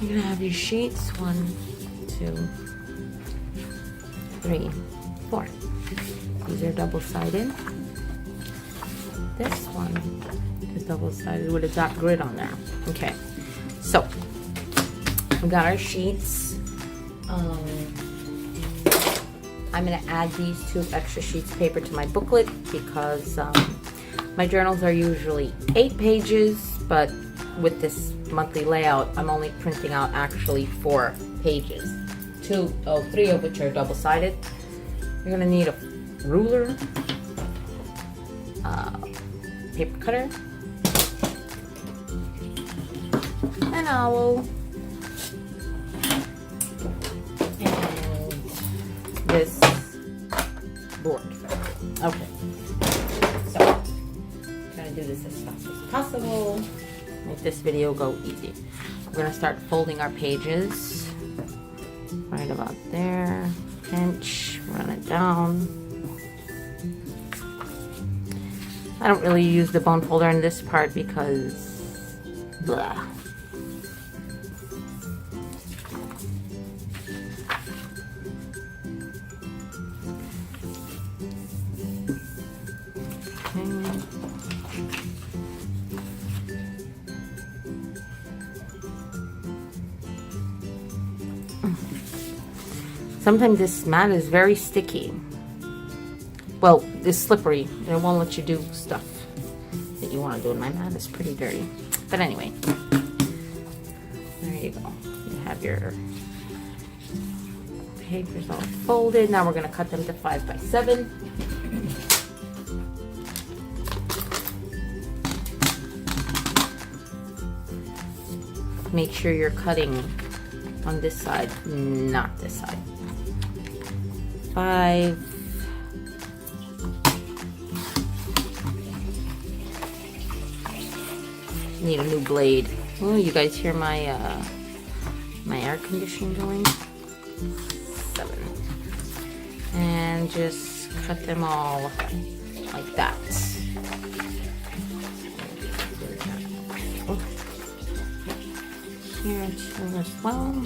You're gonna have your sheets 1, 2, 3, 4. These are double-sided. This one is double-sided with a dot grid on there. Okay, so we got our sheets. I'm gonna add these 2 extra sheets of paper to my booklet because my journals are usually 8 pages, but with this monthly layout, I'm only printing out actually 4 pages. 3 of which are double-sided. You're gonna need a ruler, paper cutter, an owl, and this board. Okay, so I'm gonna do this as fast as possible. Make this video go easy. We're gonna start folding our pages right about there. Pinch, run it down. I don't really use the bone folder in this part because blah. Sometimes this mat is very sticky. Well, it's slippery. It won't let you do stuff that you want to do. And my mat is pretty dirty. But anyway, there you go. You have your papers all folded. Now we're going to cut them to 5 by 7. Make sure you're cutting on this side, not this side. 5. Need a new blade. Oh, you guys hear my my air conditioning going? 7. And just cut them all like that. Here too as well.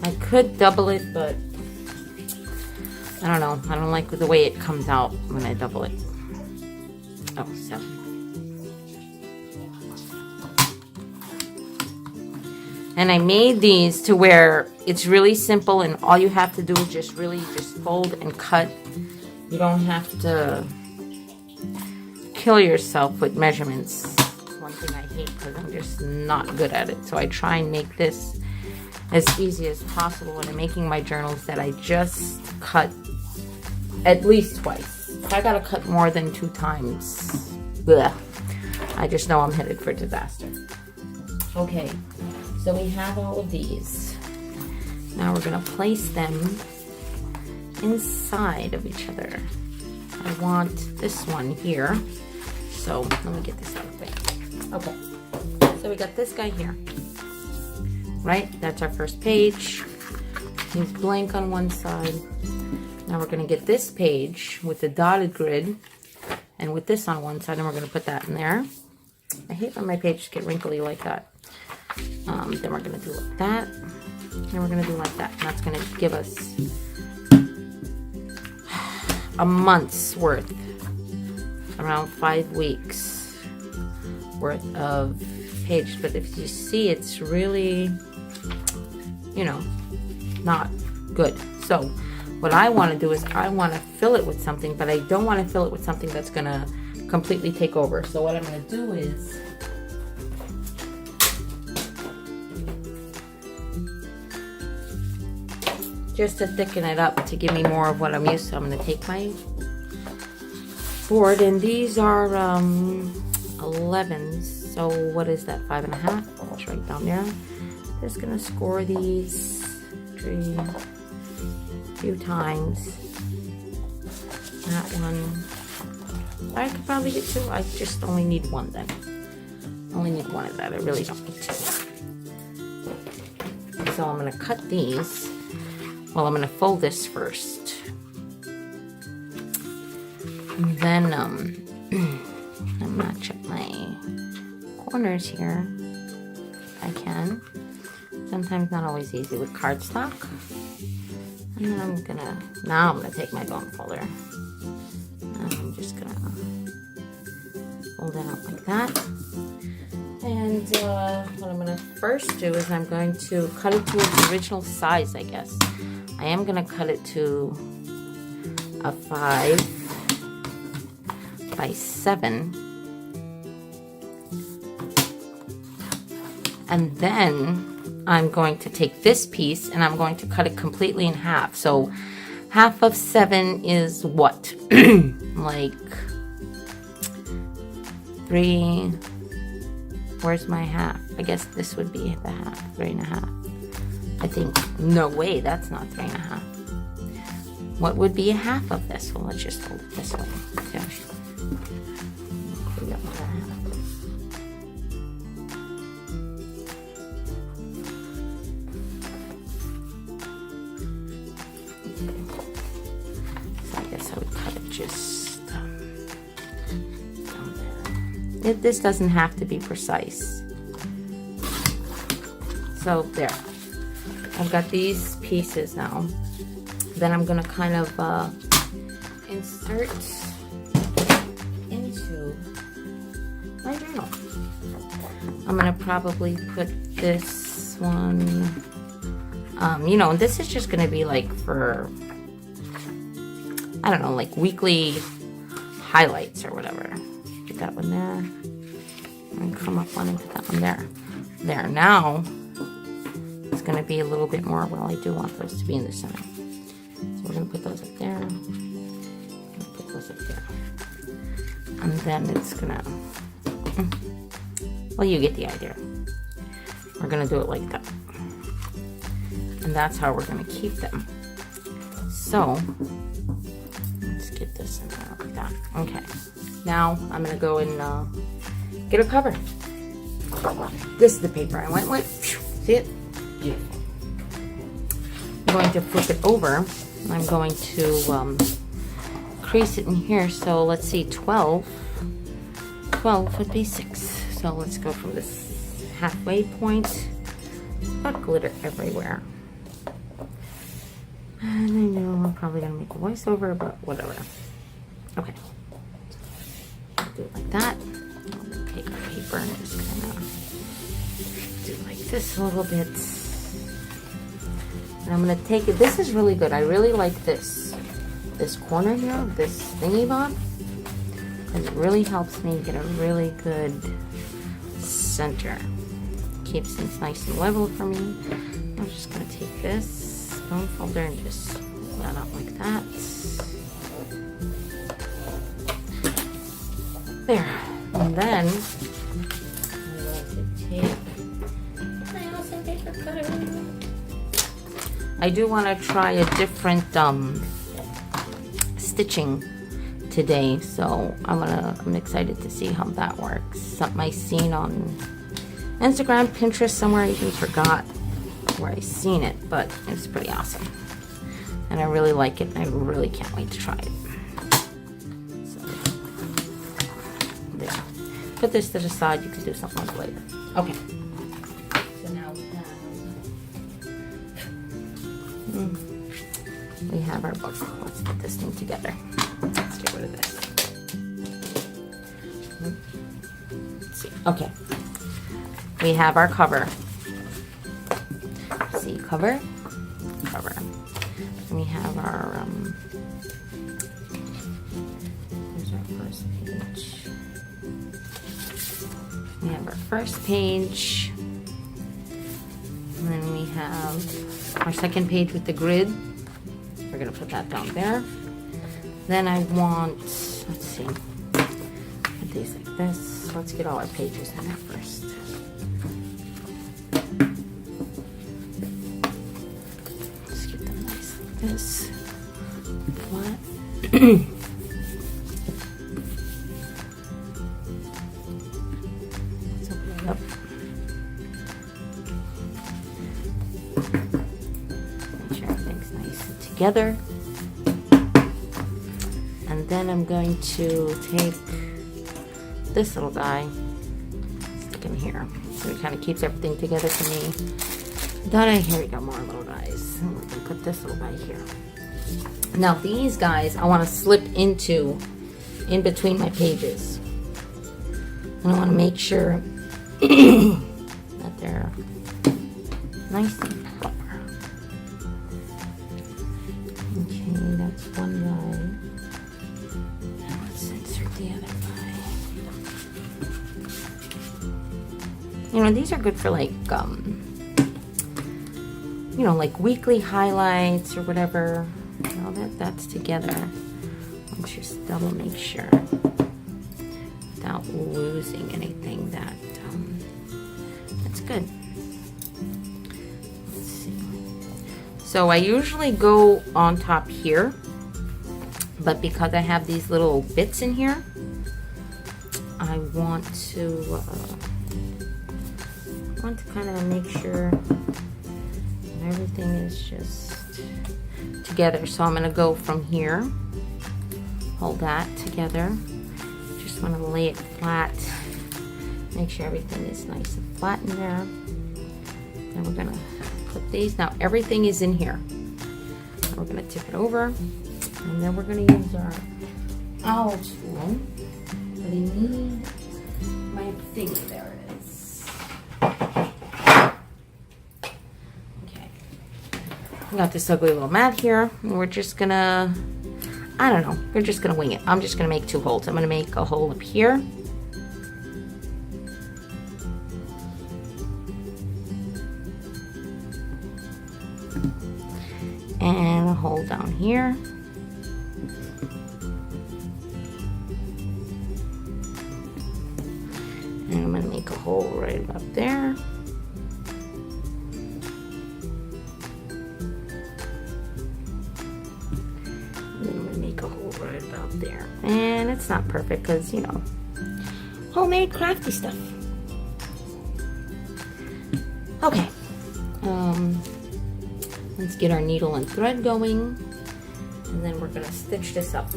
I could double it, but I don't know. I don't like the way it comes out when I double it. Oh, 7. And I made these to where it's really simple and all you have to do is just fold and cut. You don't have to kill yourself with measurements. One thing I hate because I'm just not good at it. So I try and make this as easy as possible when I'm making my journals, that I just cut at least twice. If I gotta cut more than 2 times, bleh, I just know I'm headed for disaster. Okay, so we have all of these. Now we're gonna place them inside of each other. I want this one here. So let me get this out of the way. Okay, so we got this guy here. Right, that's our first page. He's blank on one side. Now we're gonna get this page with the dotted grid and with this on one side, and we're gonna put that in there. I hate when my pages get wrinkly like that. Then we're gonna do like that, and we're gonna do like that. And that's gonna give us a month's worth, around 5 weeks worth of pages. But if you see, it's really, you know, not good. So what I want to do is I want to fill it with something, but I don't want to fill it with something that's going to completely take over. So what I'm going to do is just to thicken it up to give me more of what I'm used to. I'm going to take my board, and these are 11s. So what is that, 5.5? It's right down there. Just gonna score these a few times. That one, I could probably get 2. I just only need 1 then. Only need 1 of that. I really don't need 2. So I'm gonna cut these. Well, I'm gonna fold this first. And then I match up my corners here if I can. Sometimes not always easy with cardstock. And then now I'm gonna take my bone folder. And I'm just gonna fold it out like that. And what I'm gonna first do is I'm going to cut it to its original size, I guess. I am gonna cut it to a 5 by 7. And then I'm going to take this piece and I'm going to cut it completely in half. So half of 7 is what? Like 3. Where's my half? I guess this would be the half, 3.5. I think, no way, that's not 3.5. What would be a half of this? Well, let's just hold it this way. Yeah. This doesn't have to be precise. So there, I've got these pieces now. Then I'm gonna kind of insert into my journal. I'm gonna probably put this one, you know, this is just gonna be like for, I don't know, like weekly highlights or whatever. Get that one there, and come up one and put that one there. There, now it's gonna be a little bit more, well, I do want those to be in the center. So we're gonna put those up there, put those up there. And then it's gonna, well, you get the idea. We're gonna do it like that. And that's how we're gonna keep them. So, let's get this in there like that. Okay. Now I'm gonna go and get a cover. This is the paper I went with. See it? Beautiful. I'm going to flip it over. I'm going to crease it in here. So let's see, 12 would be 6. So let's go from this halfway point. Got glitter everywhere. And I know I'm probably gonna make a voiceover, but whatever. Okay. Do it like that. I'm gonna take our paper and just kind of do like this a little bit. And I'm gonna take it. This is really good. I really like this corner here, this thingy bob, because it really helps me get a really good center. Keeps things nice and level for me. I'm just gonna take this bone folder and just pull that up like that. There, and then I'm going to take my awesome paper cutter. I do want to try a different stitching today, so I'm excited to see how that works. Something I seen on Instagram, Pinterest, somewhere. I even forgot where I seen it, but it's pretty awesome, and I really like it. And I really can't wait to try it. Put this to the side. You can do something else later. Okay. So now we have our book. Let's put this thing together. Let's get rid of this. Let's see. Okay. We have our cover. See, cover. And we have our here's our first page. We have our first page, and then we have our second page with the grid. We're gonna put that down there. Then I want, let's see, put these like this. Let's get all our pages in there first. Let's get them nice like this. What? Up. Make sure everything's nice and together. And And then I'm going to take this little guy, stick him here. So it kind of keeps everything together for me. Here we go, more little guys. I'm going to put this little guy here. Now these guys I want to slip into in between my pages. And I want to make sure that they're nice and proper. Okay, that's one guy. Now let's insert the other guy. You know, these are good for like, you know, like weekly highlights or whatever. Now that that's together, let's just double make sure without losing anything that that's good. Let's see. So I usually go on top here, but because I have these little bits in here, I want to kind of make sure everything is just together. So I'm going to go from here, hold that together. Just want to lay it flat, make sure everything is nice and flat in there. Then we're going to put these. Now everything is in here. Now we're going to tip it over, and then we're going to use our owl tool. But I need my figure. There it is. We got this ugly little mat here, and we're just gonna, I don't know, we're just gonna wing it. I'm just gonna make 2 holes. I'm gonna make a hole up here, and a hole down here, and I'm gonna make a hole right about there. There, and it's not perfect because, you know, homemade crafty stuff. Okay, let's get our needle and thread going, and then we're going to stitch this up.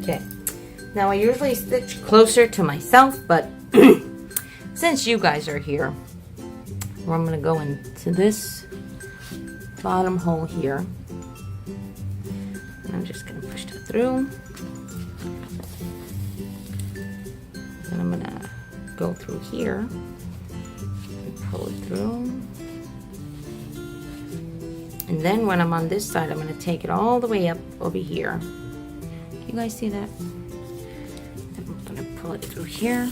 Okay, now I usually stitch closer to myself, but since you guys are here, I'm going to go into this bottom hole here. And I'm just going to push that through. And I'm going to go through here and pull it through. And then when I'm on this side, I'm going to take it all the way up over here. You guys see that? Then I'm going to pull it through here.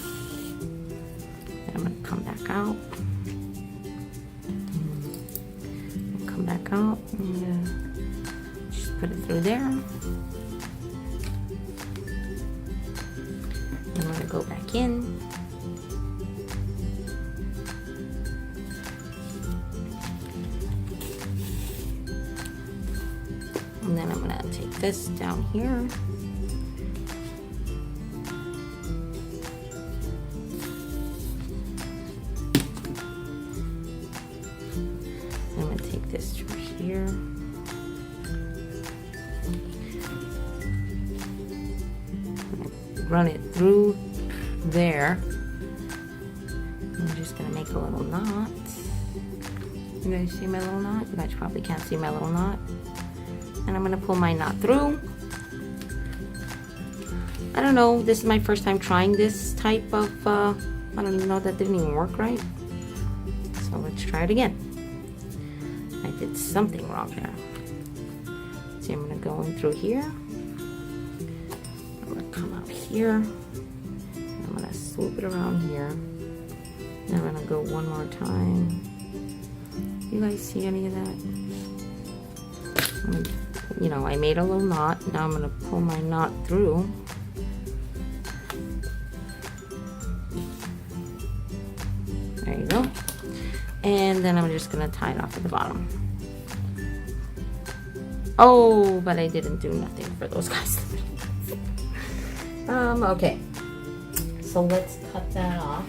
Then I'm going to come back out. Come back out. I'm going to just put it through there. Then I'm going to go back in. And then I'm going to take this down here. I'm going to take this through here. Run it through there. I'm just going to make a little knot. You guys see my little knot? You guys probably can't see my little knot. And I'm going to pull my knot through. I don't know, this is my first time trying this type of, I don't even know, that didn't even work right. So let's try it again. I did something wrong there. See, I'm going to go in through here. I'm going to come out here. I'm going to swoop it around here. And I'm going to go one more time. You guys see any of that? You know, I made a little knot. Now I'm going to pull my knot through. There you go. And then I'm just gonna tie it off at the bottom. Oh, but I didn't do nothing for those guys. Okay. So let's cut that off.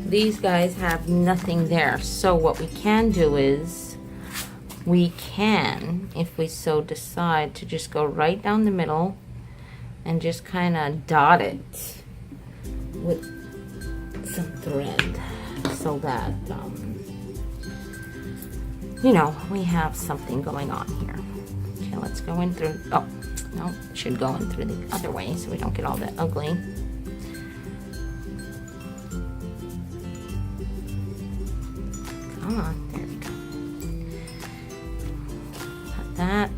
These guys have nothing there. So what we can do is we can, if we so decide, to just go right down the middle and just kind of dot it with some thread so that, you know, we have something going on here. Okay, let's go in through, oh, no, it should go in through the other way so we don't get all that ugly. Come on, there we go. Cut that.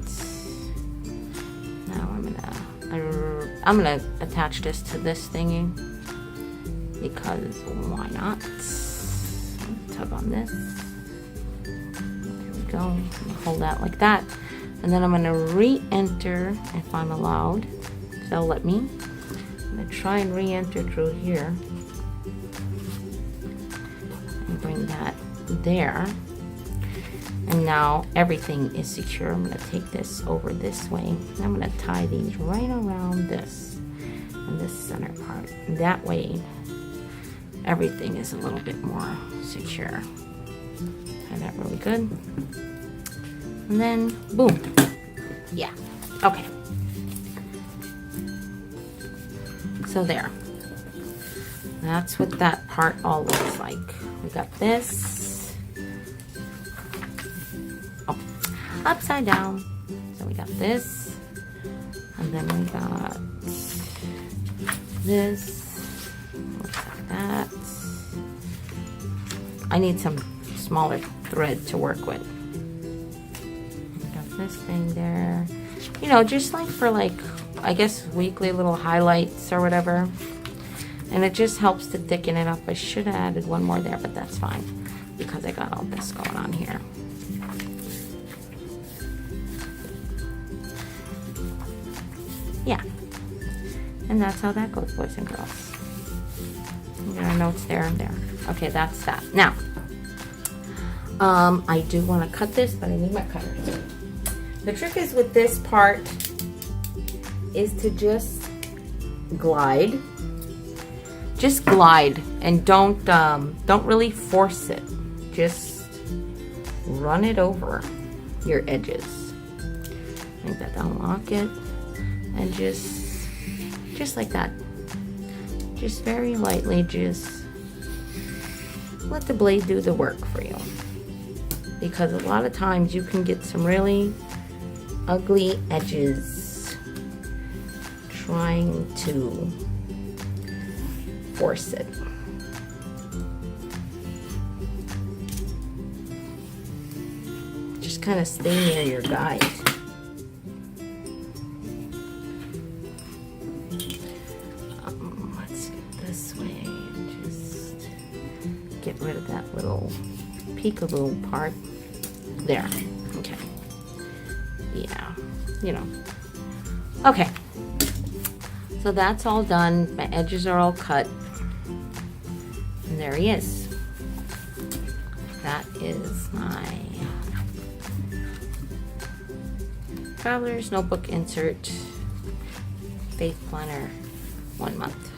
Now I'm gonna attach this to this thingy because why not? Tug on this. There we go. I'm gonna hold that like that, and then I'm gonna re-enter if I'm allowed. If they'll let me. I'm gonna try and re-enter through here and bring that there, and now everything is secure. I'm going to take this over this way, and I'm going to tie these right around this and this center part. That way everything is a little bit more secure. Tie that really good, and then boom. Yeah, okay, so there, that's what that part all looks like. We got this upside down, so we got this, and then we got this, looks like that. I need some smaller thread to work with. We got this thing there, you know, just like for like, I guess weekly little highlights or whatever, and it just helps to thicken it up. I should have added one more there, but that's fine because I got all this going on here. Yeah, and that's how that goes, boys and girls. There are notes there and there. Okay, that's that. Now, I do want to cut this, but I need my cutter. The trick is with this part is to just glide. Just glide, and don't really force it. Just run it over your edges. I think that unlock it. And just like that, just very lightly, just let the blade do the work for you, because a lot of times you can get some really ugly edges trying to force it. Just kind of stay near your guide. Get rid of that little peekaboo part there. Okay, yeah, you know. Okay, so that's all done. My edges are all cut, and there he is. That is my Traveler's Notebook Insert Faith Planner 1 month.